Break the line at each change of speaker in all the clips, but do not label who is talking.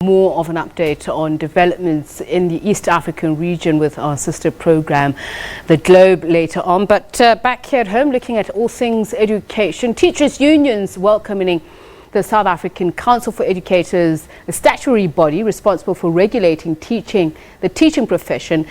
More of an update on developments in the East African region with our sister program, The Globe, later on. But back here at home, looking at all things education, teachers' unions welcoming the South African Council for Educators, a statutory body responsible for regulating the teaching profession.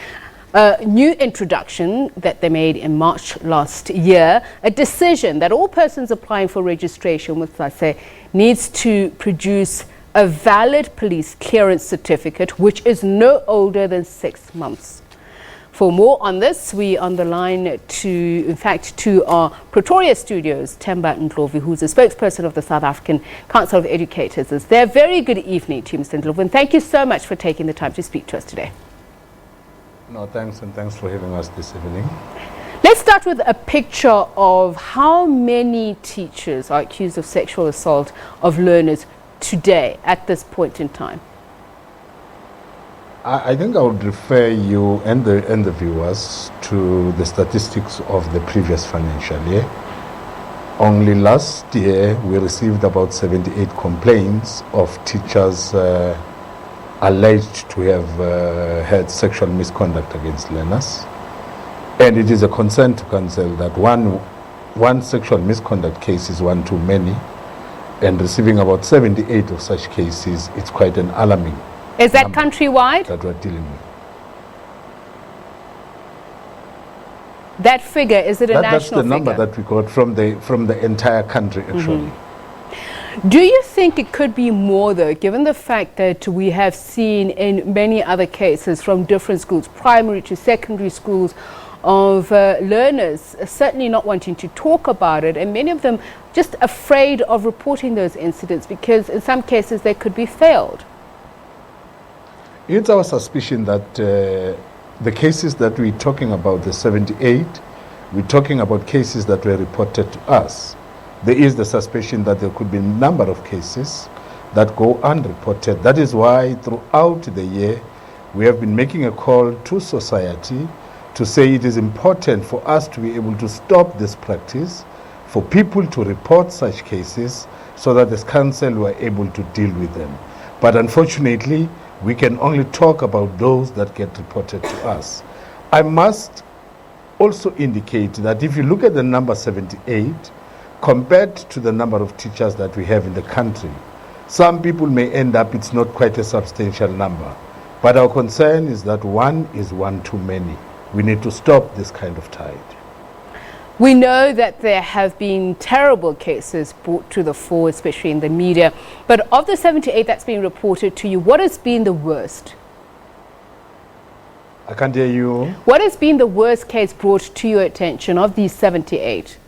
A new introduction that they made in March last year, a decision that all persons applying for registration with SACE needs to produce a valid police clearance certificate, which is no older than 6 months. For more on this, we on the line to our Pretoria studios, Themba Ndlovu, who's a spokesperson of the South African Council of Educators. Is there. Very good evening to you, Mr. Ndlovu, and thank you so much for taking the time to speak to us today.
No, thanks, and thanks for having us this evening.
Let's start with a picture of how many teachers are accused of sexual assault of learners today at this point in time.
I think I would refer you and the viewers to the statistics of the previous financial year. Only last year we received about 78 complaints of teachers alleged to have had sexual misconduct against learners. And it is a concern to council that one sexual misconduct case is one too many. And receiving about 78 of such cases, it's quite an alarming.
Is that countrywide?
That we're dealing with.
That figure, is it a national figure?
That's the number that we got from the entire country, actually.
Do you think it could be more, though, given the fact that we have seen in many other cases from different schools, primary to secondary schools, of learners certainly not wanting to talk about it, and many of them just afraid of reporting those incidents because in some cases they could be failed?
It's our suspicion that the cases that we're talking about, the 78, we're talking about cases that were reported to us. There is the suspicion that there could be a number of cases that go unreported. That is why throughout the year we have been making a call to society to say it is important for us to be able to stop this practice, for people to report such cases so that this council were able to deal with them. But unfortunately, we can only talk about those that get reported to us. I must also indicate that if you look at the number 78, compared to the number of teachers that we have in the country, some people may end up, it's not quite a substantial number. But our concern is that one is one too many. We need to stop this kind of tide.
We know that there have been terrible cases brought to the fore, especially in the media. But of the 78 that's been reported to you, what has been the worst?
I can't hear you.
What has been the worst case brought to your attention of these 78?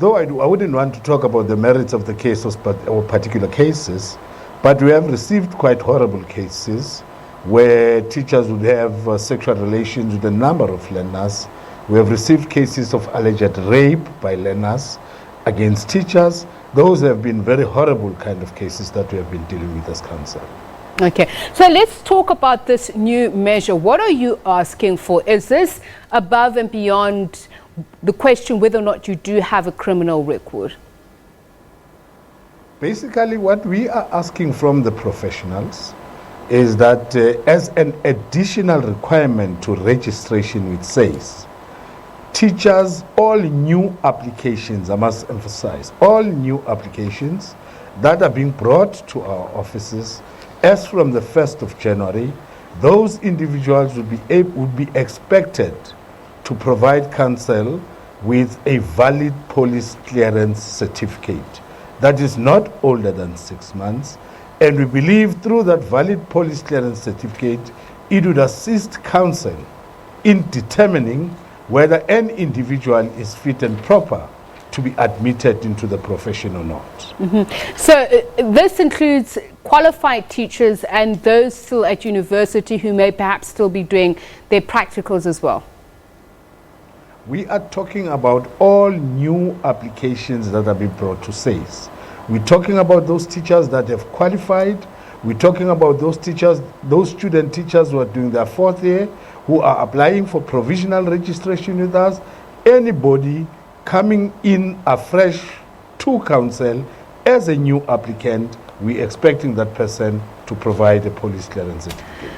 Though I wouldn't want to talk about the merits of the cases or particular cases, but we have received quite horrible cases where teachers would have sexual relations with a number of learners. We have received cases of alleged rape by learners against teachers. Those have been very horrible kind of cases that we have been dealing with as council.
Okay, so let's talk about this new measure. What are you asking for? Is this above and beyond the question whether or not you do have a criminal record?
Basically, what we are asking from the professionals is that as an additional requirement to registration with SACE, teachers, all new applications, I must emphasize, all new applications that are being brought to our offices as from the 1st of January, those individuals would be expected to provide council with a valid police clearance certificate that is not older than 6 months. And we believe through that valid police clearance certificate, it would assist council in determining whether an individual is fit and proper to be admitted into the profession or not.
So this includes qualified teachers and those still at university who may perhaps still be doing their practicals as well.
We are talking about all new applications that have been brought to SACE. We're talking about those teachers that have qualified. We're talking about those teachers, those student teachers who are doing their 4th year, who are applying for provisional registration with us. Anybody coming in afresh to council as a new applicant we're expecting that person to provide a police clearance certificate.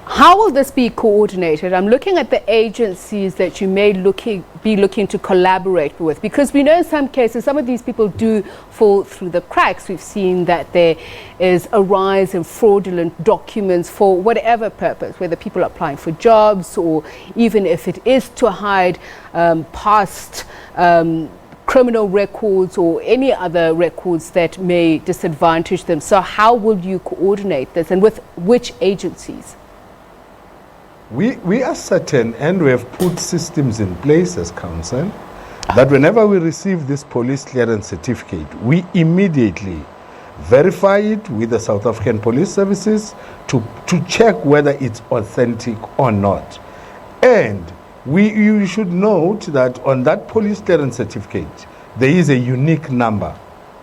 How will this be coordinated? I'm looking at the agencies that you may be looking to collaborate with, because we know in some cases some of these people do fall through the cracks. We've seen that there is a rise in fraudulent documents for whatever purpose, whether people are applying for jobs or even if it is to hide past criminal records or any other records that may disadvantage them. So how will you coordinate this, and with which agencies?
We are certain, and we have put systems in place as council, that whenever we receive this police clearance certificate, we immediately verify it with the South African Police Services to check whether it's authentic or not. And you should note that on that police clearance certificate, there is a unique number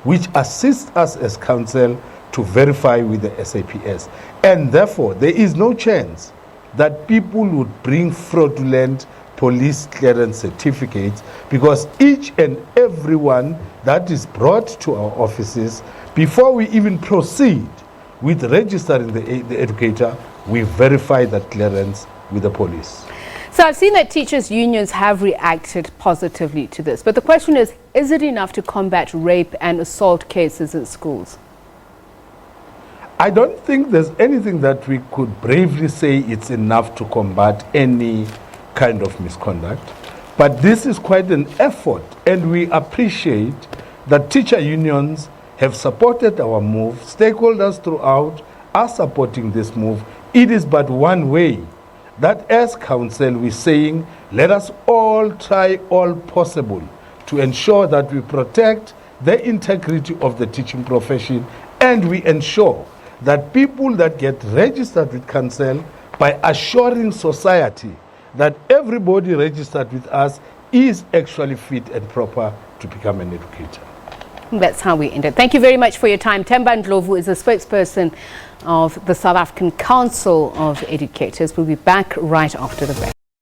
which assists us as council to verify with the SAPS. And therefore, there is no chance that people would bring fraudulent police clearance certificates, because each and every one that is brought to our offices, before we even proceed with registering the educator, we verify that clearance with the police.
So I've seen that teachers' unions have reacted positively to this, but the question is it enough to combat rape and assault cases in schools?
I don't think there's anything that we could bravely say it's enough to combat any kind of misconduct. But this is quite an effort, and we appreciate that teacher unions have supported our move. Stakeholders throughout are supporting this move. It is but one way that as council we're saying, let us all try all possible to ensure that we protect the integrity of the teaching profession, and we ensure that people that get registered with council, by assuring society that everybody registered with us is actually fit and proper to become an educator.
That's how we end it. Thank you very much for your time. Themba Ndlovu is the spokesperson of the South African Council of Educators. We'll be back right after the break.